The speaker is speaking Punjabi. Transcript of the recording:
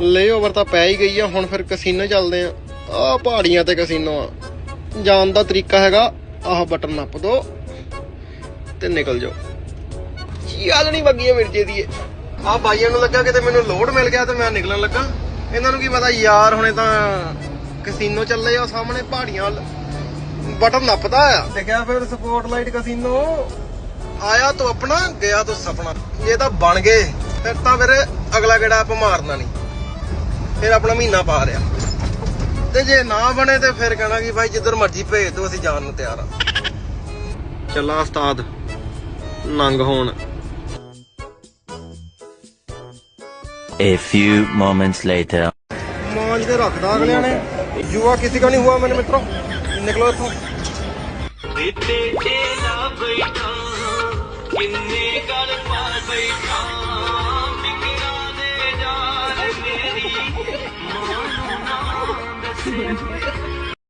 ਲੇਓਵਰ ਤਾਂ ਪੈ ਹੀ ਗਈ ਆ। ਹੁਣ ਫਿਰ ਕਸੀਨੋ ਚੱਲਦੇ ਆ। ਆਹ ਪਹਾੜੀਆਂ ਤੇ ਕਸੀਨੋ ਆ। ਜਾਣ ਦਾ ਤਰੀਕਾ ਹੈਗਾ ਆਹ ਬਟਨ ਨੱਪ ਦੋ ਤੇ ਨਿਕਲ ਜਾਓ। ਚੱਲ ਨੀ ਬੱਗੀ ਮਿਰਜੇ ਦੀ। ਆਹ ਬਾਈਆਂ ਨੂੰ ਲੱਗਾ ਕਿਤੇ ਮੈਨੂੰ ਲੋਡ ਮਿਲ ਗਿਆ ਤੇ ਮੈਂ ਨਿਕਲਣ ਲੱਗਾ। ਇਹਨਾਂ ਨੂੰ ਕੀ ਪਤਾ ਯਾਰ ਹੁਣੇ ਤਾਂ ਕਸੀਨੋ ਚੱਲੇ ਆ ਸਾਹਮਣੇ ਪਹਾੜੀਆਂ ਵੱਲ। ਬਟਨ ਨੱਪਦਾ ਆ ਲਿਖਿਆ ਫਿਰ ਸਪੋਰਟਲਾਈਟ ਕਸੀਨੋ। ਆਇਆ ਤੂੰ ਆਪਣਾ ਗਿਆ ਤੂੰ ਸਪਨਾ। ਜੇ ਤਾਂ ਬਣ ਗਏ ਫਿਰ ਤਾਂ ਫਿਰ ਅਗਲਾ ਗੇੜਾ ਆਪਾਂ ਮਾਰਨਾ ਨਹੀਂ। ਫਿਰ ਆਪਣਾ ਮਹੀਨਾ ਪਾ ਰਿਹਾ ਤੇ ਜੇ ਨਾ ਬਣੇ ਤੇ ਫਿਰ ਕਹਿਣਾ ਕਿ ਭਾਈ ਜਿੱਧਰ ਮਰਜ਼ੀ ਭੇਜ ਦੋ ਅਸੀਂ ਜਾਣ ਨੂੰ ਤਿਆਰ ਆ। ਚੱਲਾ ਉਸਤਾਦ ਨੰਗ ਹੋਣ। A few moments later. ਮੌਜ ਕੇ ਰੱਖਦਾ ਅਗਲਿਆਂ ਨੇ। ਜੂਆ ਕਿਸੇ ਕਾ ਨਹੀਂ ਹੁਆ ਮੇਰੇ ਮਿੱਤਰੋ। ਨਿਕਲੋ ਇੱਥੋਂ। ਕਿੰਨੇ ਗੱਲ ਪਾ ਬੈਠਾ ਮਿੰਗਰਾਂ ਦੇ ਜਾਲ ਮੇਰੀ ਮਾਂ ਨੂੰ ਨਾ ਦੱਸੇ